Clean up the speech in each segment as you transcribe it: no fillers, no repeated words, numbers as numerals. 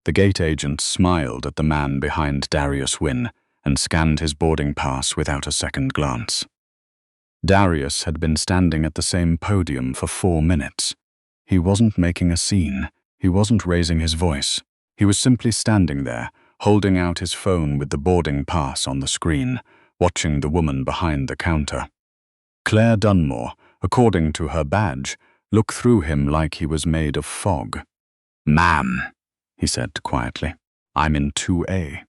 The gate agent smiled at the man behind Darius Wynn and scanned his boarding pass without a second glance. Darius had been standing at the same podium for 4 minutes. He wasn't making a scene. He wasn't raising his voice. He was simply standing there, holding out his phone with the boarding pass on the screen, watching the woman behind the counter. Claire Dunmore, according to her badge, looked through him like he was made of fog. "Ma'am," he said quietly, "I'm in 2A.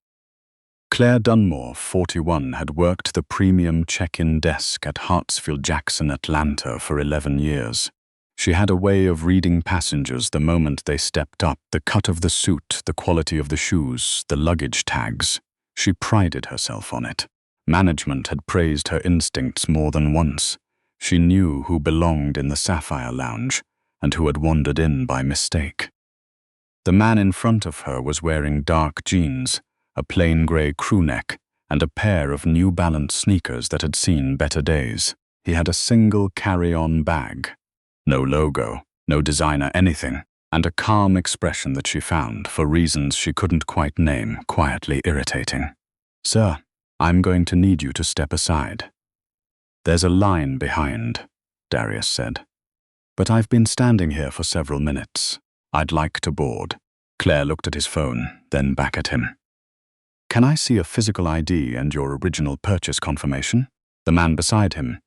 Claire Dunmore, 41, had worked the premium check-in desk at Hartsfield-Jackson, Atlanta for 11 years. She had a way of reading passengers the moment they stepped up, the cut of the suit, the quality of the shoes, the luggage tags. She prided herself on it. Management had praised her instincts more than once. She knew who belonged in the Sapphire Lounge and who had wandered in by mistake. The man in front of her was wearing dark jeans, a plain grey crewneck, and a pair of New Balance sneakers that had seen better days. He had a single carry-on bag. No logo, no designer anything, and a calm expression that she found, for reasons she couldn't quite name, quietly irritating. "Sir, I'm going to need you to step aside." "There's a line behind," Darius said. "But I've been standing here for several minutes. I'd like to board." Claire looked at his phone, then back at him. "Can I see a physical ID and your original purchase confirmation?" The man beside him,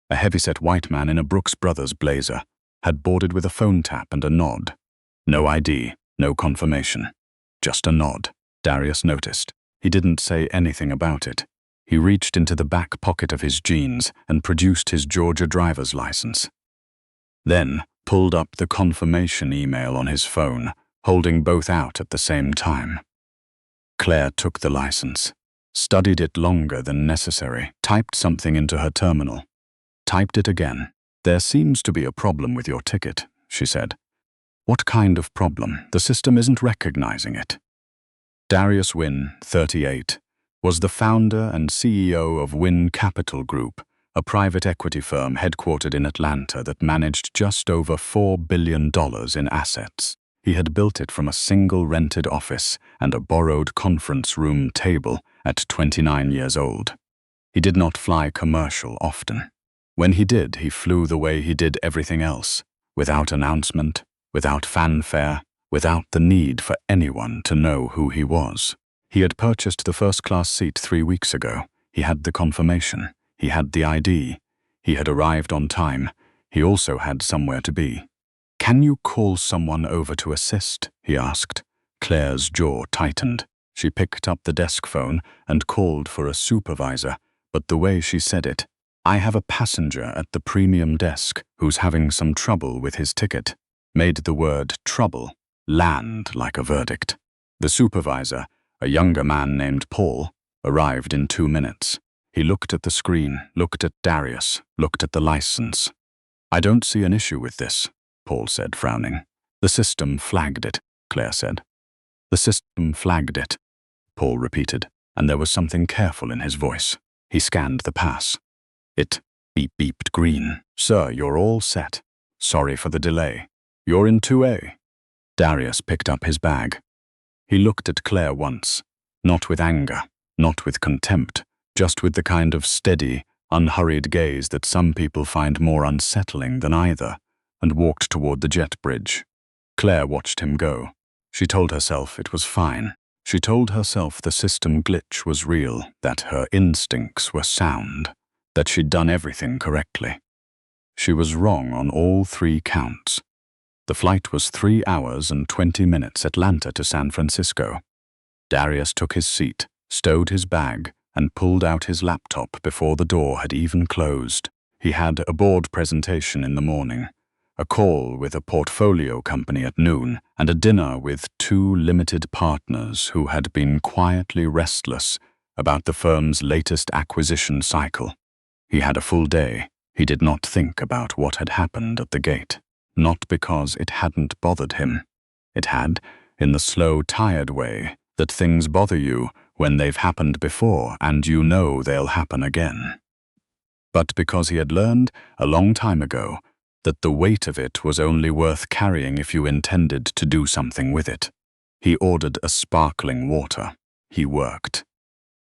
a heavyset white man in a Brooks Brothers blazer, had boarded with a phone tap and a nod. No ID, no confirmation. Just a nod, Darius noticed. He didn't say anything about it. He reached into the back pocket of his jeans and produced his Georgia driver's license. Then pulled up the confirmation email on his phone, holding both out at the same time. Claire took the license, studied it longer than necessary, typed something into her terminal. Typed it again. "There seems to be a problem with your ticket," she said. "What kind of problem? The system isn't recognizing it." Darius Wynn, 38, was the founder and CEO of Wynn Capital Group, a private equity firm headquartered in Atlanta that managed just over $4 billion in assets. He had built it from a single rented office and a borrowed conference room table at 29 years old. He did not fly commercial often. When he did, he flew the way he did everything else, without announcement, without fanfare, without the need for anyone to know who he was. He had purchased the first-class seat 3 weeks ago. He had the confirmation. He had the ID. He had arrived on time. He also had somewhere to be. "Can you call someone over to assist?" he asked. Claire's jaw tightened. She picked up the desk phone and called for a supervisor, but the way she said it, "I have a passenger at the premium desk who's having some trouble with his ticket," made the word trouble land like a verdict. The supervisor, a younger man named Paul, arrived in 2 minutes. He looked at the screen, looked at Darius, looked at the license. "I don't see an issue with this," Paul said, frowning. "The system flagged it," Claire said. "The system flagged it," Paul repeated, and there was something careful in his voice. He scanned the pass. It beeped green. "Sir, you're all set. Sorry for the delay. You're in 2A. Darius picked up his bag. He looked at Claire once, not with anger, not with contempt, just with the kind of steady, unhurried gaze that some people find more unsettling than either, and walked toward the jet bridge. Claire watched him go. She told herself it was fine. She told herself the system glitch was real, that her instincts were sound, that she'd done everything correctly. She was wrong on all 3 counts. The flight was 3 hours and 20 minutes Atlanta to San Francisco. Darius took his seat, stowed his bag, and pulled out his laptop before the door had even closed. He had a board presentation in the morning, a call with a portfolio company at noon, and a dinner with 2 limited partners who had been quietly restless about the firm's latest acquisition cycle. He had a full day. He did not think about what had happened at the gate, not because it hadn't bothered him. It had, in the slow, tired way that things bother you when they've happened before and you know they'll happen again. But because he had learned, a long time ago, that the weight of it was only worth carrying if you intended to do something with it. He ordered a sparkling water. He worked.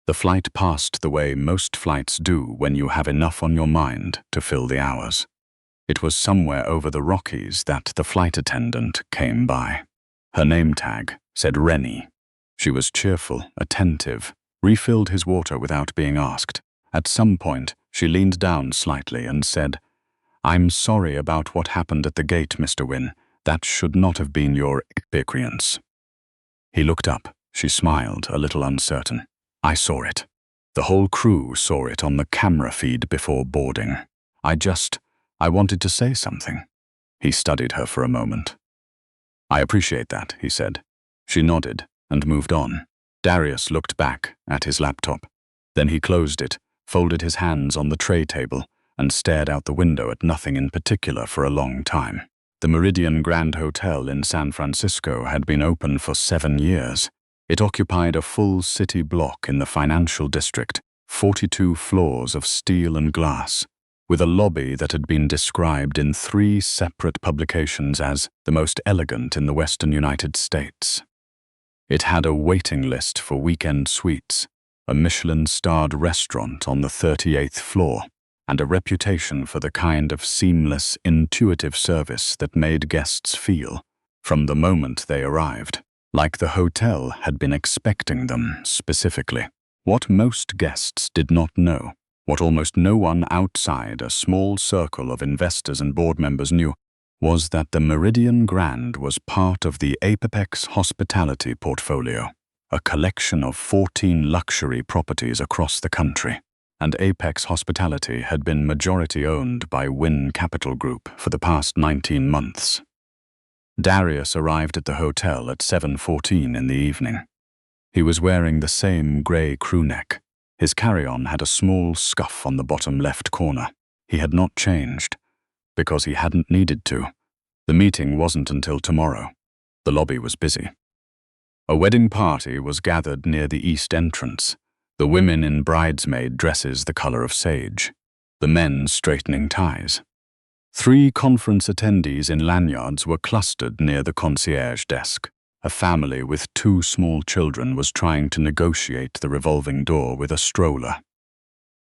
The flight passed the way most flights do when you have enough on your mind to fill the hours. It was somewhere over the Rockies that the flight attendant came by. Her name tag said Rennie. She was cheerful, attentive, refilled his water without being asked. At some point, she leaned down slightly and said, "I'm sorry about what happened at the gate, Mr. Wynn. That should not have been your experience." He looked up. She smiled, a little uncertain. "I saw it. The whole crew saw it on the camera feed before boarding. I wanted to say something." He studied her for a moment. "I appreciate that," he said. She nodded and moved on. Darius looked back at his laptop. Then he closed it, folded his hands on the tray table, and stared out the window at nothing in particular for a long time. The Meridian Grand Hotel in San Francisco had been open for 7 years. It occupied a full city block in the financial district, 42 floors of steel and glass, with a lobby that had been described in 3 separate publications as the most elegant in the western United States. It had a waiting list for weekend suites, a Michelin-starred restaurant on the 38th floor, and a reputation for the kind of seamless, intuitive service that made guests feel, from the moment they arrived, like the hotel had been expecting them specifically. What most guests did not know, what almost no one outside a small circle of investors and board members knew, was that the Meridian Grand was part of the Apex Hospitality portfolio, a collection of 14 luxury properties across the country. And Apex Hospitality had been majority-owned by Wynn Capital Group for the past 19 months. Darius arrived at the hotel at 7:14 in the evening. He was wearing the same grey crewneck. His carry-on had a small scuff on the bottom left corner. He had not changed, because he hadn't needed to. The meeting wasn't until tomorrow. The lobby was busy. A wedding party was gathered near the east entrance, the women in bridesmaid dresses the color of sage, the men straightening ties. 3 conference attendees in lanyards were clustered near the concierge desk. A family with 2 small children was trying to negotiate the revolving door with a stroller.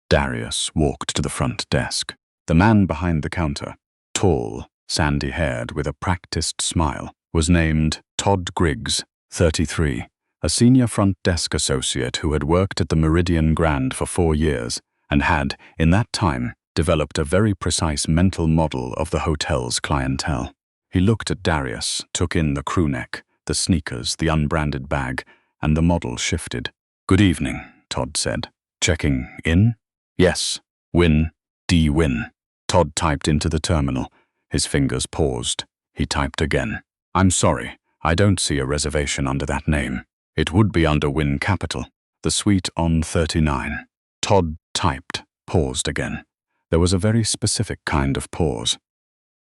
Darius walked to the front desk. The man behind the counter, tall, sandy-haired with a practiced smile, was named Todd Griggs, 33, a senior front desk associate who had worked at the Meridian Grand for 4 years and had, in that time, developed a very precise mental model of the hotel's clientele. He looked at Darius, took in the crewneck, the sneakers, the unbranded bag, and the model shifted. "Good evening," Todd said. "Checking in?" "Yes, Wynn, D. Wynn." Todd typed into the terminal. His fingers paused. He typed again. "I'm sorry, I don't see a reservation under that name. It would be under Wynn Capital, the suite on 39. Todd typed, paused again. There was a very specific kind of pause.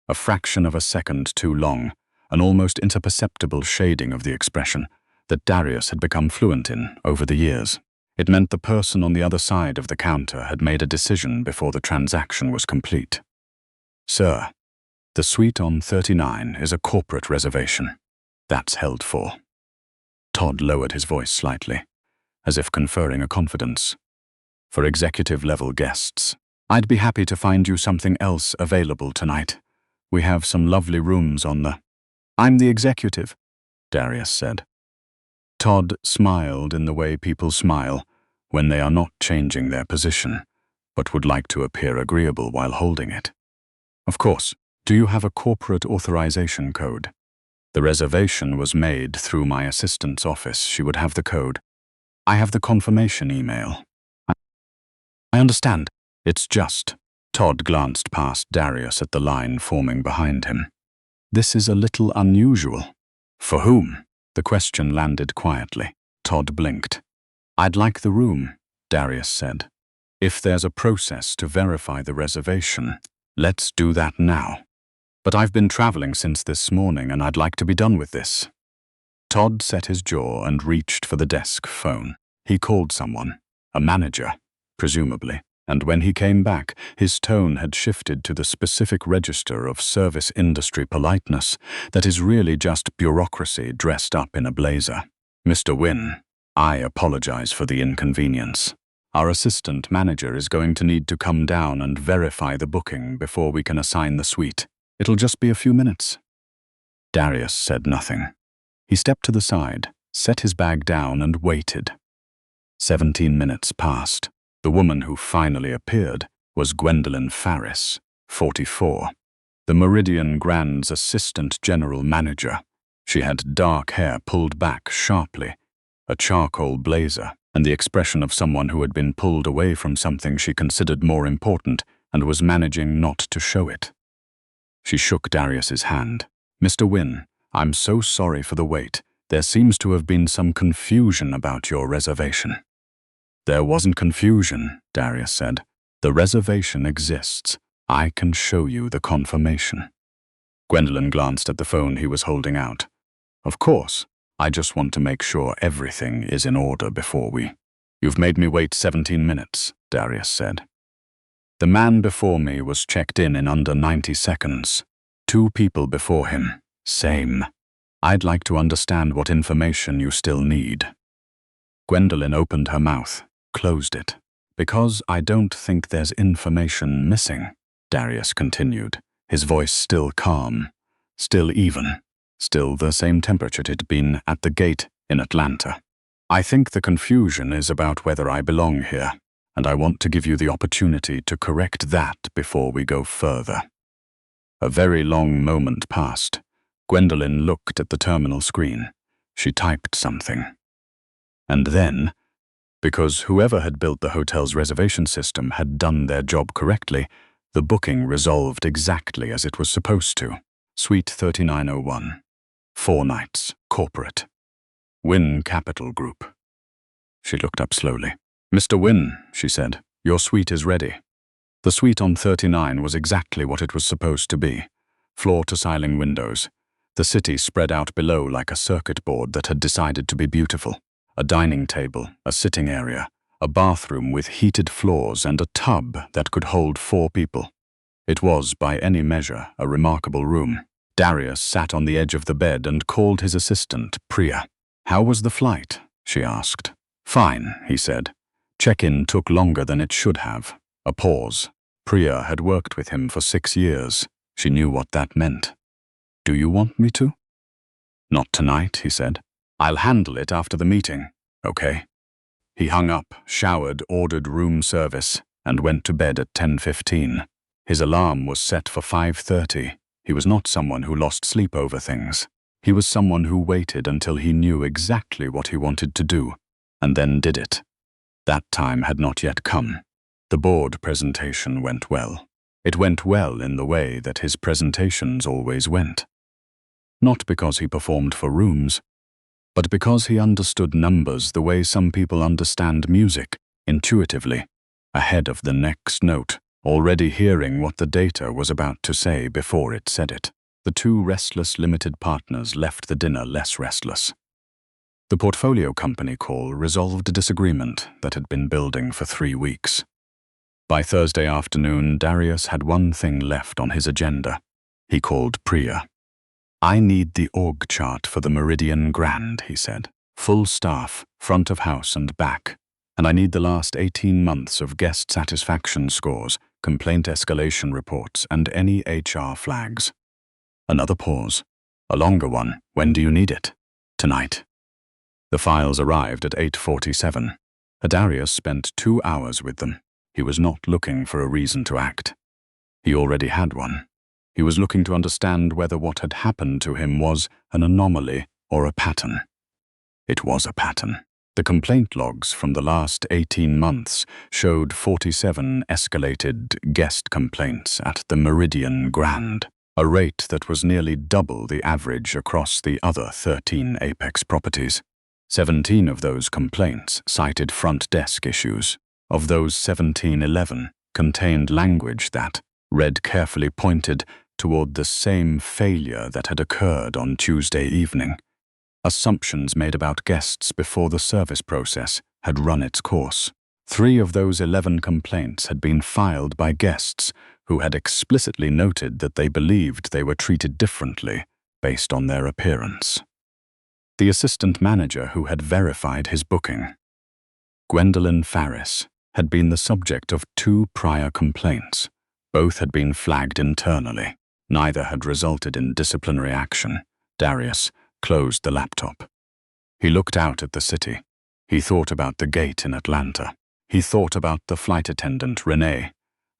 A fraction of a second too long, an almost imperceptible shading of the expression that Darius had become fluent in over the years. It meant the person on the other side of the counter had made a decision before the transaction was complete. "Sir, the suite on 39 is a corporate reservation. That's held for." Todd lowered his voice slightly, as if conferring a confidence. "For executive-level guests, I'd be happy to find you something else available tonight. We have some lovely rooms on the—" "I'm the executive," Darius said. Todd smiled in the way people smile when they are not changing their position, but would like to appear agreeable while holding it. "Of course. Do you have a corporate authorization code?" "The reservation was made through my assistant's office. She would have the code." "I have the confirmation email." "I understand. It's just—" Todd glanced past Darius at the line forming behind him. "This is a little unusual." "For whom?" The question landed quietly. Todd blinked. "I'd like the room," Darius said. "If there's a process to verify the reservation, let's do that now. But I've been traveling since this morning and I'd like to be done with this." Todd set his jaw and reached for the desk phone. He called someone, a manager, presumably, And when he came back, his tone had shifted to the specific register of service industry politeness that is really just bureaucracy dressed up in a blazer. "Mr. Wynn, I apologize for the inconvenience. Our assistant manager is going to need to come down and verify the booking before we can assign the suite. It'll just be a few minutes." Darius said nothing. He stepped to the side, set his bag down, and waited. 17 minutes passed. The woman who finally appeared was Gwendolyn Farris, 44, the Meridian Grand's assistant general manager. She had dark hair pulled back sharply, a charcoal blazer, and the expression of someone who had been pulled away from something she considered more important and was managing not to show it. She shook Darius's hand. "Mr. Wynn, I'm so sorry for the wait. There seems to have been some confusion about your reservation." "There wasn't confusion," Darius said. "The reservation exists. I can show you the confirmation." Gwendolyn glanced at the phone he was holding out. "Of course. I just want to make sure everything is in order before we—" "You've made me wait 17 minutes, Darius said. "The man before me was checked in under 90 seconds. 2 people before him. Same. I'd like to understand what information you still need." Gwendolyn opened her mouth, closed it. "Because I don't think there's information missing," Darius continued, his voice still calm, still even, still the same temperature it had been at the gate in Atlanta. "I think the confusion is about whether I belong here, and I want to give you the opportunity to correct that before we go further." A very long moment passed. Gwendolyn looked at the terminal screen. She typed something. And then, because whoever had built the hotel's reservation system had done their job correctly, the booking resolved exactly as it was supposed to. Suite 3901. 4 nights. Corporate. Wynn Capital Group. She looked up slowly. "Mr. Wynn," she said, "your suite is ready." The suite on 39 was exactly what it was supposed to be. Floor-to-ceiling windows. The city spread out below like a circuit board that had decided to be beautiful. A dining table, a sitting area, a bathroom with heated floors, and a tub that could hold 4 people. It was, by any measure, a remarkable room. Darius sat on the edge of the bed and called his assistant, Priya. "How was the flight?" she asked. "Fine," he said. "Check-in took longer than it should have." A pause. Priya had worked with him for 6 years. She knew what that meant. "Do you want me to?" "Not tonight," he said. "I'll handle it after the meeting." "Okay." He hung up, showered, ordered room service, and went to bed at 10:15. His alarm was set for 5:30. He was not someone who lost sleep over things. He was someone who waited until he knew exactly what he wanted to do, and then did it. That time had not yet come. The board presentation went well. It went well in the way that his presentations always went. Not because he performed for rooms, but because he understood numbers the way some people understand music, intuitively, ahead of the next note, already hearing what the data was about to say before it said it. The 2 restless limited partners left the dinner less restless. The portfolio company call resolved a disagreement that had been building for 3 weeks. By Thursday afternoon, Darius had one thing left on his agenda. He called Priya. "I need the org chart for the Meridian Grand," he said. "Full staff, front of house and back. And I need the last 18 months of guest satisfaction scores, complaint escalation reports, and any HR flags." Another pause. A longer one. "When do you need it?" "Tonight." The files arrived at 8:47. Darius spent 2 hours with them. He was not looking for a reason to act. He already had one. He was looking to understand whether what had happened to him was an anomaly or a pattern. It was a pattern. The complaint logs from the last 18 months showed 47 escalated guest complaints at the Meridian Grand, a rate that was nearly double the average across the other 13 Apex properties. 17 of those complaints cited front desk issues. Of those 17, 11 contained language that, read carefully, pointed toward the same failure that had occurred on Tuesday evening. Assumptions made about guests before the service process had run its course. 3 of those 11 complaints had been filed by guests who had explicitly noted that they believed they were treated differently based on their appearance. The assistant manager who had verified his booking, Gwendolyn Farris, had been the subject of 2 prior complaints. Both had been flagged internally. Neither had resulted in disciplinary action. Darius closed the laptop. He looked out at the city. He thought about the gate in Atlanta. He thought about the flight attendant, Renee,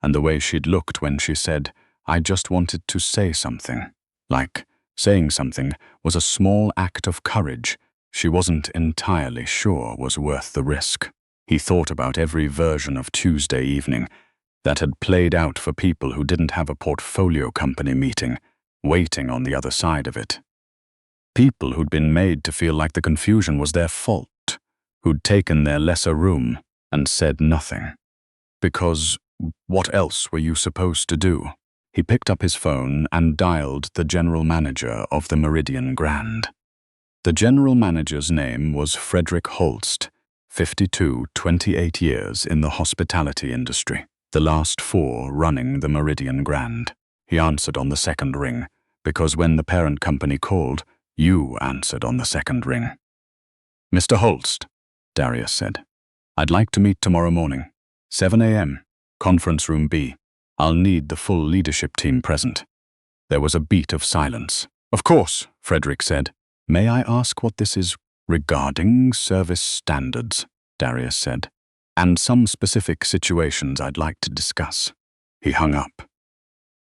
and the way she'd looked when she said, "I just wanted to say something." Like saying something was a small act of courage she wasn't entirely sure was worth the risk. He thought about every version of Tuesday evening that had played out for people who didn't have a portfolio company meeting, waiting on the other side of it. People who'd been made to feel like the confusion was their fault, who'd taken their lesser room and said nothing. Because what else were you supposed to do? He picked up his phone and dialed the general manager of the Meridian Grand. The general manager's name was Frederick Holst, 52, 28 years in the hospitality industry, the last 4 running the Meridian Grand. He answered on the second ring, because when the parent company called, you answered on the second ring. "Mr. Holst," Darius said, "I'd like to meet tomorrow morning, 7 a.m., conference room B. I'll need the full leadership team present." There was a beat of silence. "Of course," Frederick said. "May I ask what this is?" "Regarding service standards," Darius said, "and some specific situations I'd like to discuss." He hung up.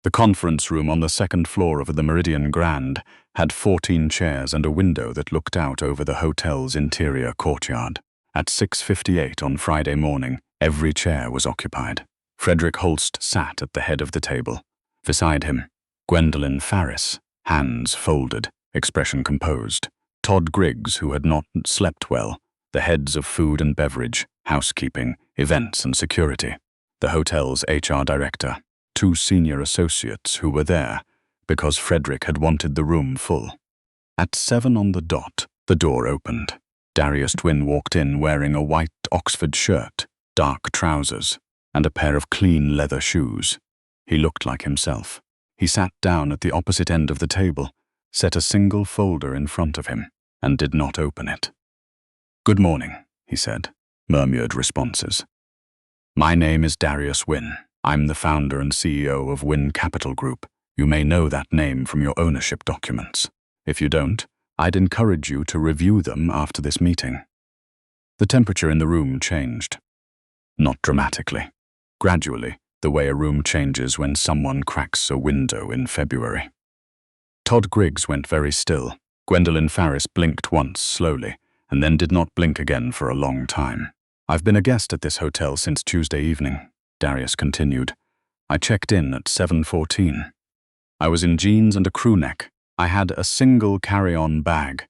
The conference room on the second floor of the Meridian Grand had 14 chairs and a window that looked out over the hotel's interior courtyard. At 6:58 on Friday morning, every chair was occupied. Frederick Holst sat at the head of the table. Beside him, Gwendolyn Farris, hands folded, expression composed. Todd Griggs, who had not slept well, the heads of food and beverage, housekeeping, events and security. The hotel's HR director, 2 senior associates who were there because Frederick had wanted the room full. At 7 on the dot, the door opened. Darius Wynn walked in wearing a white Oxford shirt, dark trousers, and a pair of clean leather shoes. He looked like himself. He sat down at the opposite end of the table, set a single folder in front of him, and did not open it. "Good morning," he said, murmured responses. "My name is Darius Wynn. I'm the founder and CEO of Wynn Capital Group. You may know that name from your ownership documents. If you don't, I'd encourage you to review them after this meeting." The temperature in the room changed. Not dramatically. Gradually, the way a room changes when someone cracks a window in February. Todd Griggs went very still. Gwendolyn Farris blinked once slowly, and then did not blink again for a long time. "I've been a guest at this hotel since Tuesday evening," Darius continued. "I checked in at 7:14. I was in jeans and a crew neck. I had a single carry-on bag.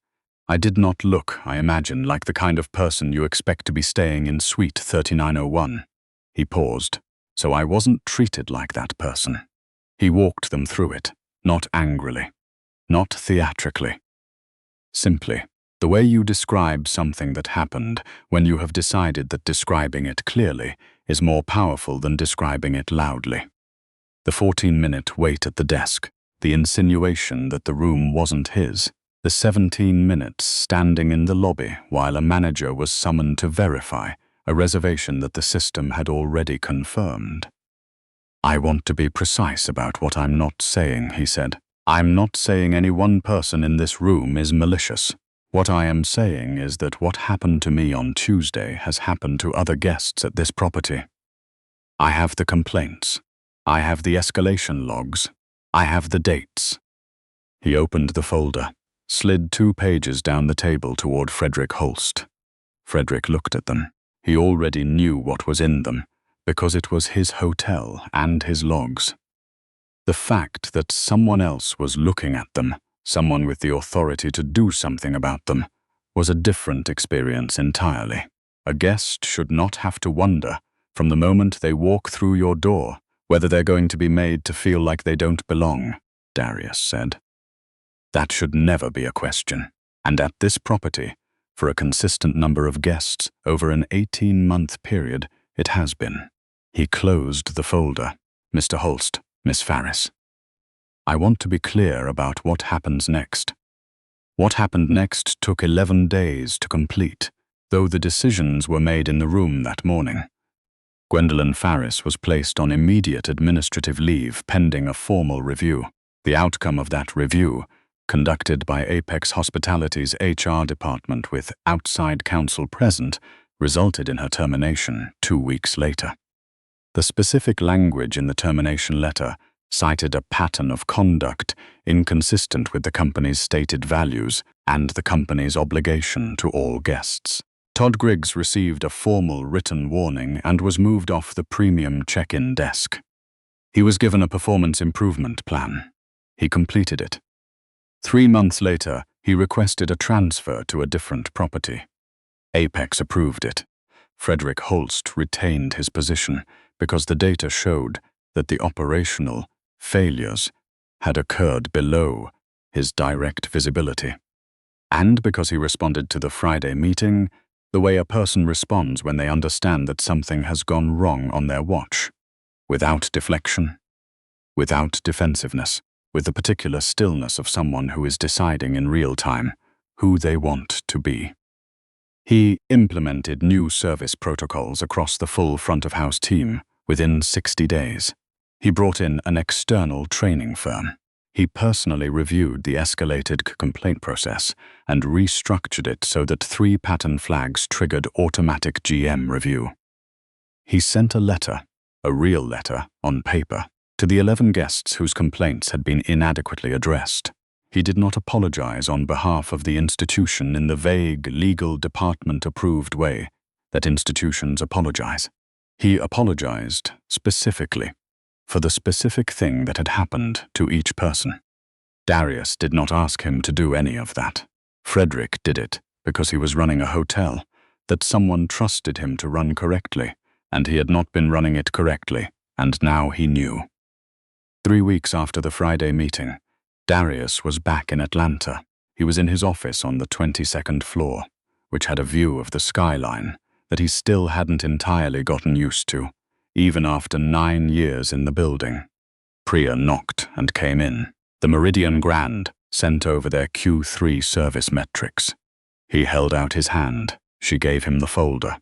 I did not look, I imagine, like the kind of person you expect to be staying in Suite 3901. He paused. "So I wasn't treated like that person." He walked them through it, not angrily, not theatrically. Simply, the way you describe something that happened when you have decided that describing it clearly is more powerful than describing it loudly. The 14-minute wait at the desk, the insinuation that the room wasn't his, the 17 minutes standing in the lobby while a manager was summoned to verify a reservation that the system had already confirmed. "I want to be precise about what I'm not saying," he said. "I'm not saying any one person in this room is malicious. What I am saying is that what happened to me on Tuesday has happened to other guests at this property. I have the complaints. I have the escalation logs. I have the dates." He opened the folder, slid 2 pages down the table toward Frederick Holst. Frederick looked at them. He already knew what was in them, because it was his hotel and his logs. The fact that someone else was looking at them, someone with the authority to do something about them, was a different experience entirely. A guest should not have to wonder, from the moment they walk through your door, whether they're going to be made to feel like they don't belong, Darius said. That should never be a question. And at this property, for a consistent number of guests over an 18-month period, It has been. He closed the folder. Mr. Holst, Miss Farris. I want to be clear about what happens next. What happened next took 11 days to complete, though the decisions were made in the room that morning. Gwendolyn Farris was placed on immediate administrative leave pending a formal review. The outcome of that review, conducted by Apex Hospitality's HR department with outside counsel present, resulted in her termination 2 weeks later. The specific language in the termination letter cited a pattern of conduct inconsistent with the company's stated values and the company's obligation to all guests. Todd Griggs received a formal written warning and was moved off the premium check-in desk. He was given a performance improvement plan. He completed it. 3 months later, he requested a transfer to a different property. Apex approved it. Frederick Holst retained his position because the data showed that the operational failures had occurred below his direct visibility. And because he responded to the Friday meeting the way a person responds when they understand that something has gone wrong on their watch, without deflection, without defensiveness, with the particular stillness of someone who is deciding in real time who they want to be. He implemented new service protocols across the full front-of-house team within 60 days. He brought in an external training firm. He personally reviewed the escalated complaint process and restructured it so that 3 pattern flags triggered automatic GM review. He sent a letter, a real letter, on paper, to the 11 guests whose complaints had been inadequately addressed. He did not apologize on behalf of the institution in the vague, legal department-approved way that institutions apologize. He apologized specifically for the specific thing that had happened to each person. Darius did not ask him to do any of that. Frederick did it because he was running a hotel that someone trusted him to run correctly, and he had not been running it correctly, and now he knew. 3 weeks after the Friday meeting, Darius was back in Atlanta. He was in his office on the 22nd floor, which had a view of the skyline that he still hadn't entirely gotten used to, even after 9 years in the building. Priya knocked and came in. The Meridian Grand sent over their Q3 service metrics. He held out his hand. She gave him the folder.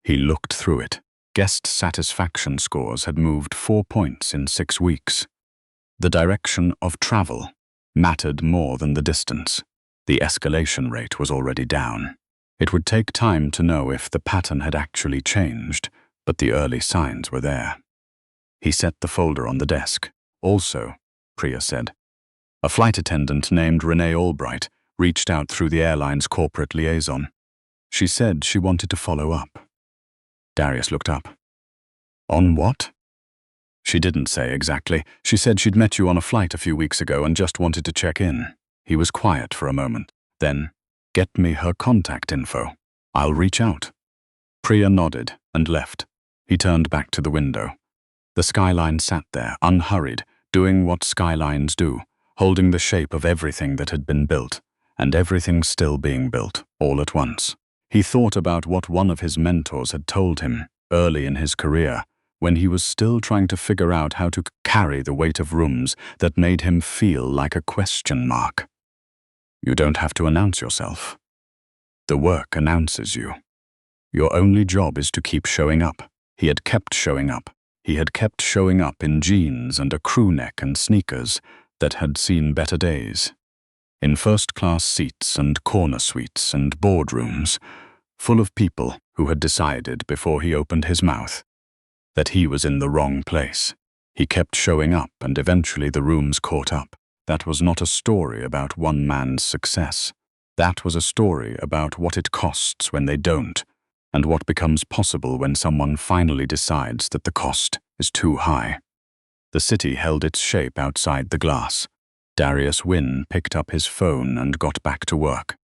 He looked through it. Guest satisfaction scores had moved 4 points in 6 weeks. The direction of travel mattered more than the distance. The escalation rate was already down. It would take time to know if the pattern had actually changed, but the early signs were there. He set the folder on the desk. Also, Priya said, a flight attendant named Renee Albright reached out through the airline's corporate liaison. She said she wanted to follow up. Darius looked up. On what? She didn't say exactly. She said she'd met you on a flight a few weeks ago and just wanted to check in. He was quiet for a moment. Then, get me her contact info. I'll reach out. Priya nodded and left. He turned back to the window. The skyline sat there, unhurried, doing what skylines do, holding the shape of everything that had been built, and everything still being built, all at once. He thought about what one of his mentors had told him early in his career, when he was still trying to figure out how to carry the weight of rooms that made him feel like a question mark. You don't have to announce yourself. The work announces you. Your only job is to keep showing up. He had kept showing up. He had kept showing up in jeans and a crew neck and sneakers that had seen better days. In first-class seats and corner suites and boardrooms, full of people who had decided before he opened his mouth that he was in the wrong place. He kept showing up, and eventually the rooms caught up. That was not a story about one man's success. That was a story about what it costs when they don't, and what becomes possible when someone finally decides that the cost is too high. The city held its shape outside the glass. Darius Wynn picked up his phone and got back to work.